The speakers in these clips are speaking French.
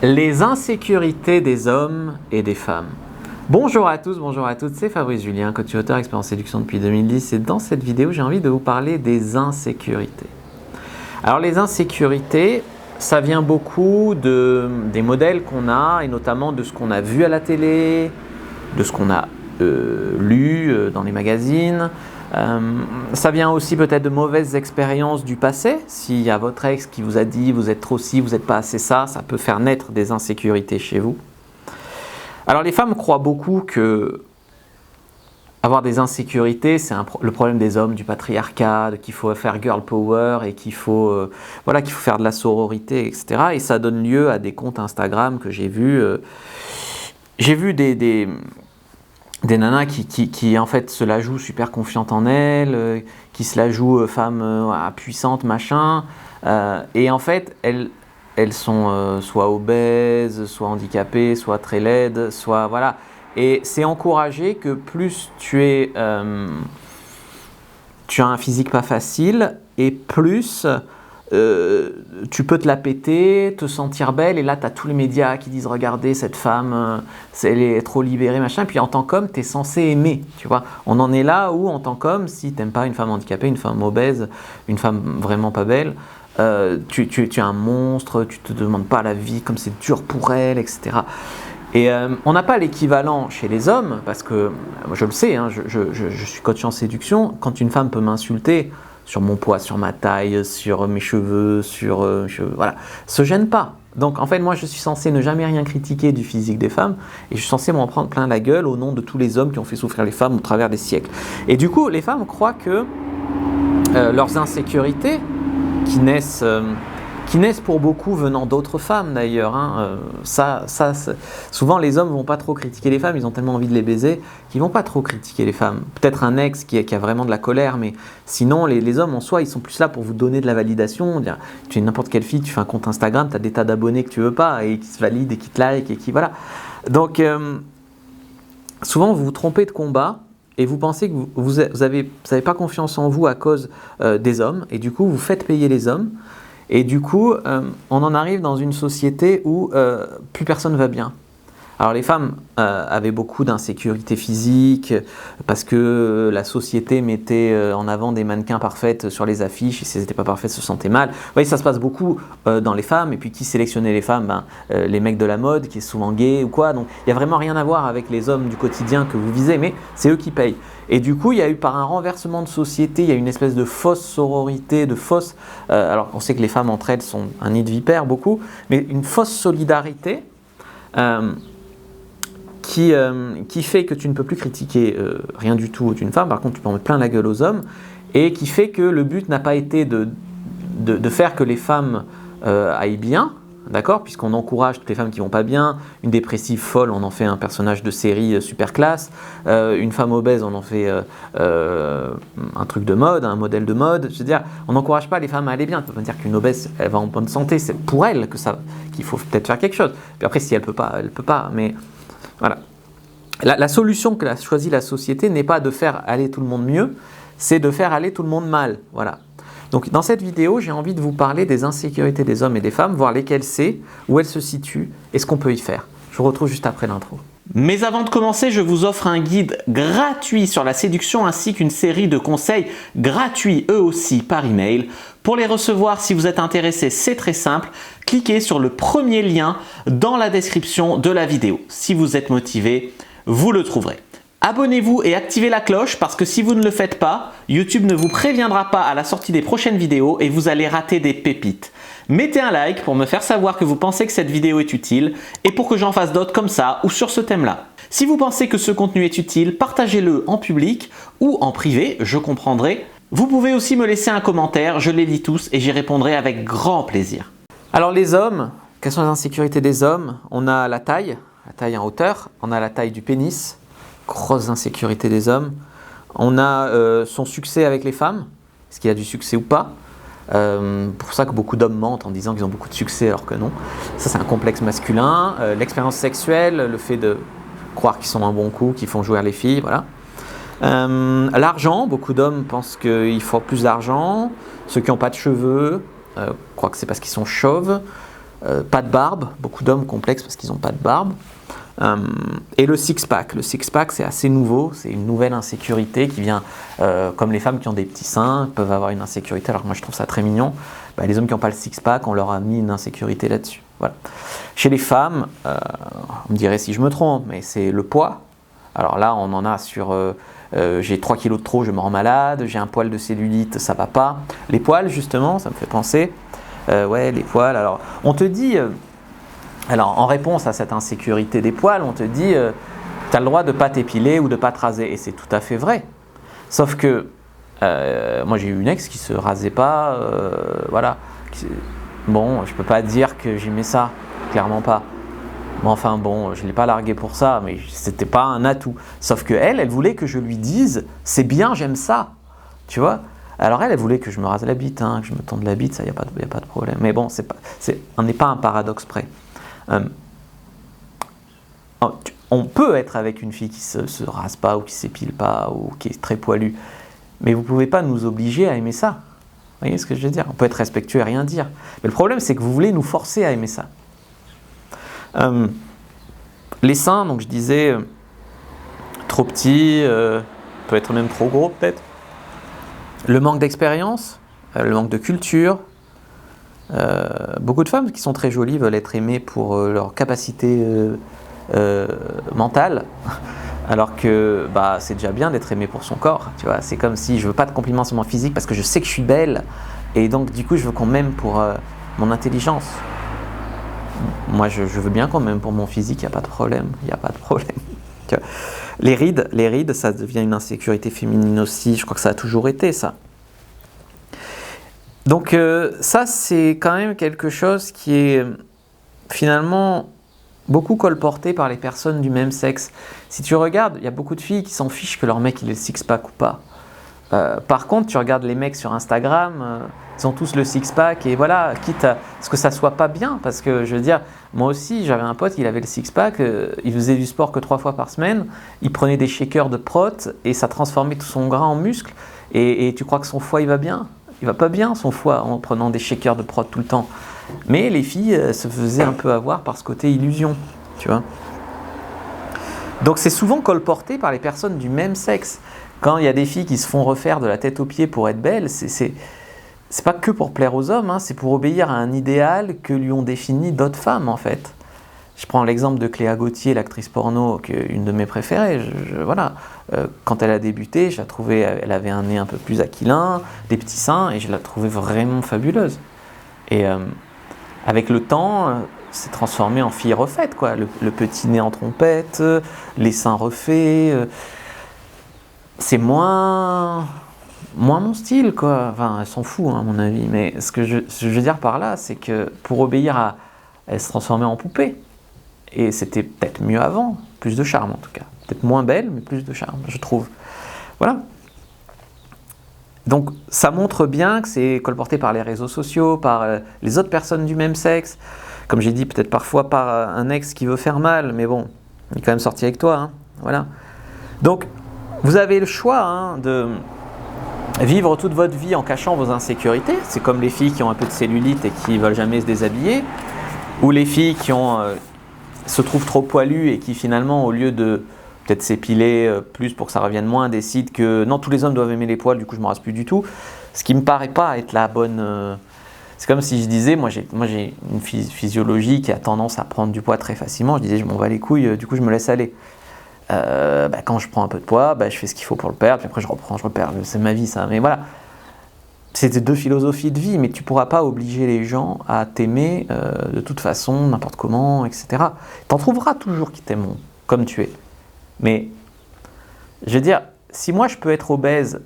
Les insécurités des hommes et des femmes. Bonjour à tous, bonjour à toutes, c'est Fabrice Julien, coach et auteur expert en séduction depuis 2010 et dans cette vidéo j'ai envie de vous parler des insécurités. Alors les insécurités, ça vient beaucoup des modèles qu'on a et notamment de ce qu'on a vu à la télé, de ce qu'on a lu dans les magazines. Ça vient aussi peut-être de mauvaises expériences du passé. S'il y a votre ex qui vous a dit vous êtes trop ci, vous n'êtes pas assez ça, ça peut faire naître des insécurités chez vous. Alors les femmes croient beaucoup que avoir des insécurités, c'est le problème des hommes, du patriarcat, qu'il faut faire girl power et qu'il faut faire de la sororité, etc. Et ça donne lieu à des comptes Instagram que j'ai vus. J'ai vu des nanas qui en fait se la jouent super confiantes en elles, qui se la jouent femme puissante, machin. Et en fait, elles sont soit obèses, soit handicapées, soit très laides, soit voilà. Et c'est encouragé que plus tu as un physique pas facile et plus tu peux te la péter, te sentir belle, et là tu as tous les médias qui disent regardez cette femme, elle est trop libérée, machin, puis en tant qu'homme tu es censé aimer, tu vois. On en est là où en tant qu'homme, si tu n'aimes pas une femme handicapée, une femme obèse, une femme vraiment pas belle, tu es un monstre, tu te demandes pas la vie, comme c'est dur pour elle, etc. Et on n'a pas l'équivalent chez les hommes, parce que je le sais, hein, je suis coach en séduction, quand une femme peut m'insulter sur mon poids, sur ma taille, sur mes cheveux, voilà, se gêne pas. Donc en fait, moi je suis censé ne jamais rien critiquer du physique des femmes, et je suis censé m'en prendre plein la gueule au nom de tous les hommes qui ont fait souffrir les femmes au travers des siècles. Et du coup, les femmes croient que leurs insécurités, qui naissent pour beaucoup venant d'autres femmes d'ailleurs. Hein. Souvent les hommes ne vont pas trop critiquer les femmes, ils ont tellement envie de les baiser qu'ils ne vont pas trop critiquer les femmes. Peut-être un ex qui a vraiment de la colère, mais sinon les hommes en soi, ils sont plus là pour vous donner de la validation. Dire, tu es n'importe quelle fille, tu fais un compte Instagram, tu as des tas d'abonnés que tu ne veux pas et qui se valident et qui te like et qui voilà. Donc souvent vous vous trompez de combat. Et vous pensez que vous n'avez pas confiance en vous à cause des hommes, et du coup vous faites payer les hommes. Et du coup, on en arrive dans une société où plus personne va bien. Alors les femmes avaient beaucoup d'insécurité physique parce que la société mettait en avant des mannequins parfaites sur les affiches, et si elles n'étaient pas parfaites, se sentaient mal. Vous voyez, ça se passe beaucoup dans les femmes. Et puis qui sélectionnait les femmes? Les mecs de la mode, qui est souvent gay ou quoi. Donc il n'y a vraiment rien à voir avec les hommes du quotidien que vous visez, mais c'est eux qui payent. Et du coup, il y a eu par un renversement de société, il y a une espèce de fausse sororité, alors on sait que les femmes entre elles sont un nid de vipères beaucoup, mais une fausse solidarité qui fait que tu ne peux plus critiquer rien du tout d'une femme. Par contre, tu peux en mettre plein la gueule aux hommes, et qui fait que le but n'a pas été de faire que les femmes aillent bien. D'accord, puisqu'on encourage toutes les femmes qui vont pas bien. Une dépressive folle, on en fait un personnage de série super classe. Une femme obèse, on en fait un truc de mode, un modèle de mode. Je veux dire, on n'encourage pas les femmes à aller bien. Ça veut pas dire qu'une obèse, elle va en bonne santé. C'est pour elle qu'il faut peut-être faire quelque chose. Puis après, si elle peut pas, elle peut pas. Mais voilà. La solution que a choisie la société n'est pas de faire aller tout le monde mieux, c'est de faire aller tout le monde mal. Voilà. Donc dans cette vidéo, j'ai envie de vous parler des insécurités des hommes et des femmes, voir lesquelles c'est, où elles se situent et ce qu'on peut y faire. Je vous retrouve juste après l'intro. Mais avant de commencer, je vous offre un guide gratuit sur la séduction ainsi qu'une série de conseils gratuits eux aussi par email. Pour les recevoir, si vous êtes intéressé, c'est très simple. Cliquez sur le premier lien dans la description de la vidéo. Si vous êtes motivé, vous le trouverez. Abonnez-vous et activez la cloche parce que si vous ne le faites pas, YouTube ne vous préviendra pas à la sortie des prochaines vidéos et vous allez rater des pépites. Mettez un like pour me faire savoir que vous pensez que cette vidéo est utile et pour que j'en fasse d'autres comme ça ou sur ce thème-là. Si vous pensez que ce contenu est utile, partagez-le en public ou en privé, je comprendrai. Vous pouvez aussi me laisser un commentaire, je les lis tous et j'y répondrai avec grand plaisir. Alors les hommes, quelles sont les insécurités des hommes? On a la taille en hauteur, on a la taille du pénis. Grosse insécurité des hommes. On a son succès avec les femmes. Est-ce qu'il a du succès ou pas? Pour ça que beaucoup d'hommes mentent en disant qu'ils ont beaucoup de succès alors que non. Ça, c'est un complexe masculin. L'expérience sexuelle, le fait de croire qu'ils sont un bon coup, qu'ils font jouir les filles, voilà. L'argent, beaucoup d'hommes pensent qu'il faut plus d'argent. Ceux qui n'ont pas de cheveux croient que c'est parce qu'ils sont chauves. Pas de barbe, beaucoup d'hommes complexes parce qu'ils n'ont pas de barbe. Et le six-pack. Le six-pack, c'est assez nouveau, c'est une nouvelle insécurité qui vient, comme les femmes qui ont des petits seins peuvent avoir une insécurité, alors que moi je trouve ça très mignon. Les hommes qui n'ont pas le six-pack, on leur a mis une insécurité là-dessus. Voilà. Chez les femmes, on me dirait si je me trompe, mais c'est le poids. Alors là, on en a sur j'ai 3 kilos de trop, je me rends malade, j'ai un poil de cellulite, ça va pas. Les poils, justement, ça me fait penser. Ouais, les poils. Alors, on te dit, alors en réponse à cette insécurité des poils, on te dit, tu as le droit de ne pas t'épiler ou de ne pas te raser. Et c'est tout à fait vrai. Sauf que, moi j'ai eu une ex qui se rasait pas, voilà. Bon, je peux pas dire que j'aimais ça, clairement pas. Mais enfin bon, je ne l'ai pas larguée pour ça, mais c'était pas un atout. Sauf que elle voulait que je lui dise, c'est bien, j'aime ça, tu vois. Alors elle voulait que je me rase la bite, hein, que je me tonde la bite, ça, il n'y a pas de problème. Mais bon, on n'est pas un paradoxe près. On peut être avec une fille qui se rase pas, ou qui s'épile pas, ou qui est très poilue, mais vous ne pouvez pas nous obliger à aimer ça. Vous voyez ce que je veux dire? On peut être respectueux et rien dire. Mais le problème, c'est que vous voulez nous forcer à aimer ça. Les seins, donc je disais, trop petits, peut être même trop gros peut-être. Le manque d'expérience, le manque de culture. Beaucoup de femmes qui sont très jolies veulent être aimées pour leur capacité mentale, alors que c'est déjà bien d'être aimée pour son corps. Tu vois, c'est comme si je veux pas de compliments sur mon physique parce que je sais que je suis belle, et donc du coup je veux qu'on m'aime pour mon intelligence. Moi, je veux bien qu'on m'aime pour mon physique, il n'y a pas de problème. Les rides, ça devient une insécurité féminine aussi. Je crois que ça a toujours été ça. Donc ça, c'est quand même quelque chose qui est finalement beaucoup colporté par les personnes du même sexe. Si tu regardes, il y a beaucoup de filles qui s'en fichent que leur mec il ait le six-pack ou pas. Par contre, tu regardes les mecs sur Instagram, ils ont tous le six-pack, et voilà, quitte à ce que ça soit pas bien, parce que je veux dire, moi aussi, j'avais un pote, il avait le six-pack, il faisait du sport que 3 fois par semaine, il prenait des shakers de prot, et ça transformait tout son gras en muscle, et tu crois que son foie, il va bien? Il va pas bien, son foie, en prenant des shakers de prot tout le temps. Mais les filles se faisaient un peu avoir par ce côté illusion, tu vois. Donc c'est souvent colporté par les personnes du même sexe. Quand il y a des filles qui se font refaire de la tête aux pieds pour être belles, c'est pas que pour plaire aux hommes, hein, c'est pour obéir à un idéal que lui ont défini d'autres femmes en fait. Je prends l'exemple de Cléa Gauthier, l'actrice porno, une de mes préférées. Voilà. Quand elle a débuté, je la trouvais, elle avait un nez un peu plus aquilin, des petits seins, et je la trouvais vraiment fabuleuse. Et avec le temps, c'est transformé en fille refaite, quoi. Le petit nez en trompette, les seins refaits. C'est moins mon style, quoi. Enfin, elles s'en foutent, hein, à mon avis. Mais ce que je veux dire par là, c'est que pour obéir à... Elle se transformait en poupée. Et c'était peut-être mieux avant. Plus de charme, en tout cas. Peut-être moins belle, mais plus de charme, je trouve. Voilà. Donc, ça montre bien que c'est colporté par les réseaux sociaux, par les autres personnes du même sexe. Comme j'ai dit, peut-être parfois par un ex qui veut faire mal. Mais bon, il est quand même sorti avec toi, hein. Voilà. Donc, vous avez le choix, hein, de vivre toute votre vie en cachant vos insécurités. C'est comme les filles qui ont un peu de cellulite et qui ne veulent jamais se déshabiller. Ou les filles qui se trouvent trop poilues et qui finalement, au lieu de peut-être s'épiler plus pour que ça revienne moins, décident que non, tous les hommes doivent aimer les poils, du coup je ne me rase plus du tout. Ce qui ne me paraît pas être la bonne... C'est comme si je disais, moi j'ai une physiologie qui a tendance à prendre du poids très facilement. Je disais, je m'en bats les couilles, du coup je me laisse aller. Quand je prends un peu de poids, je fais ce qu'il faut pour le perdre, puis après je reprends, je repère. C'est ma vie ça, mais voilà. C'est deux philosophies de vie, mais tu ne pourras pas obliger les gens à t'aimer de toute façon, n'importe comment, etc. Tu en trouveras toujours qui t'aimeront, comme tu es. Mais, je veux dire, si moi je peux être obèse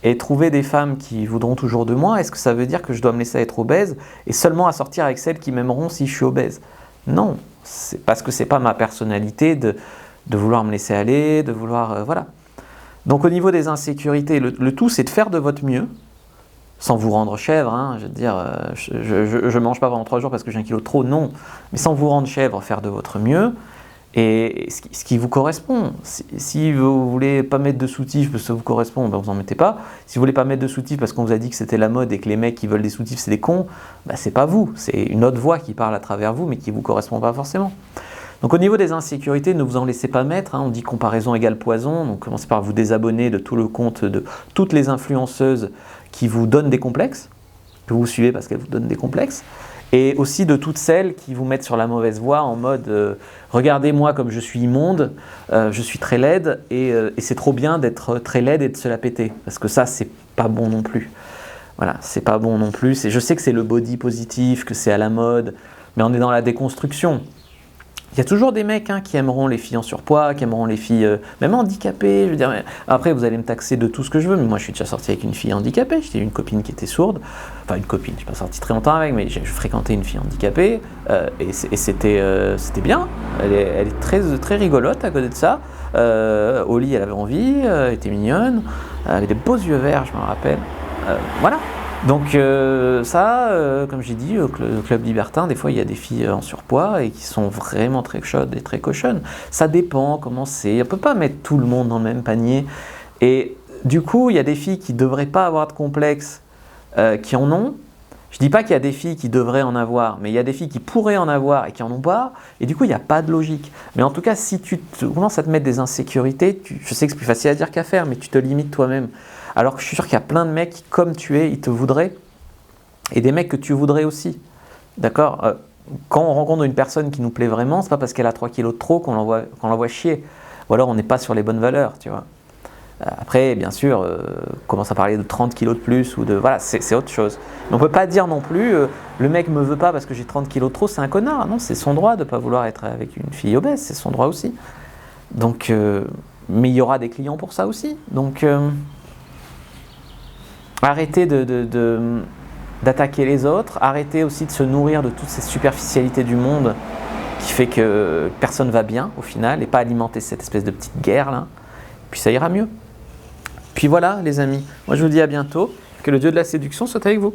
et trouver des femmes qui voudront toujours de moi, est-ce que ça veut dire que je dois me laisser être obèse et seulement à sortir avec celles qui m'aimeront si je suis obèse? Non, c'est parce que c'est pas ma personnalité de vouloir me laisser aller, de vouloir... voilà. Donc au niveau des insécurités, le tout c'est de faire de votre mieux, sans vous rendre chèvre, hein, je veux dire, je mange pas pendant 3 jours parce que j'ai 1 kilo de trop, non, mais sans vous rendre chèvre, faire de votre mieux, et ce qui vous correspond. Si vous voulez pas mettre de soutif parce que ça vous correspond, ben vous en mettez pas. Si vous voulez pas mettre de soutif parce qu'on vous a dit que c'était la mode et que les mecs qui veulent des soutifs c'est des cons, ben c'est pas vous, c'est une autre voix qui parle à travers vous mais qui vous correspond pas forcément. Donc au niveau des insécurités, ne vous en laissez pas mettre, hein. On dit comparaison égale poison, donc commencez par vous désabonner de tout le compte de toutes les influenceuses qui vous donnent des complexes, que vous suivez parce qu'elles vous donnent des complexes, et aussi de toutes celles qui vous mettent sur la mauvaise voie en mode regardez-moi comme je suis immonde, je suis très laide, et c'est trop bien d'être très laide et de se la péter, parce que ça c'est pas bon non plus. Voilà, c'est pas bon non plus, je sais que c'est le body positif, que c'est à la mode, mais on est dans la déconstruction. Il y a toujours des mecs qui aimeront les filles en surpoids, qui aimeront les filles même handicapées. Je veux dire, après, vous allez me taxer de tout ce que je veux, mais moi, je suis déjà sorti avec une fille handicapée. J'étais une copine qui était sourde. Enfin, une copine, je ne suis pas sorti très longtemps avec, mais je fréquentais une fille handicapée. Et c'était bien. Elle est très, très rigolote à côté de ça. Au lit, elle avait envie, elle était mignonne. Elle avait des beaux yeux verts, je me rappelle. Voilà. Donc comme j'ai dit, au club libertin, des fois il y a des filles en surpoids et qui sont vraiment très chaudes et très cochonnes. Ça dépend comment c'est. On ne peut pas mettre tout le monde dans le même panier. Et du coup, il y a des filles qui ne devraient pas avoir de complexe, qui en ont. Je ne dis pas qu'il y a des filles qui devraient en avoir, mais il y a des filles qui pourraient en avoir et qui n'en ont pas. Et du coup, il n'y a pas de logique. Mais en tout cas, si tu commences à te mettre des insécurités, je sais que c'est plus facile à dire qu'à faire, mais tu te limites toi-même. Alors que je suis sûr qu'il y a plein de mecs qui, comme tu es, ils te voudraient, et des mecs que tu voudrais aussi. D'accord ? Quand on rencontre une personne qui nous plaît vraiment, c'est pas parce qu'elle a 3 kilos de trop qu'on l'envoie chier. Ou alors on n'est pas sur les bonnes valeurs, tu vois. Après, bien sûr, on commence à parler de 30 kilos de plus, ou de voilà, c'est autre chose. Mais on ne peut pas dire non plus, le mec me veut pas parce que j'ai 30 kilos de trop, c'est un connard. Non, c'est son droit de ne pas vouloir être avec une fille obèse, c'est son droit aussi. Donc, mais il y aura des clients pour ça aussi. Donc, arrêtez d'attaquer les autres, arrêtez aussi de se nourrir de toutes ces superficialités du monde qui fait que personne va bien au final, et pas alimenter cette espèce de petite guerre là, puis ça ira mieux. Puis voilà les amis, moi je vous dis à bientôt, que le Dieu de la séduction soit avec vous.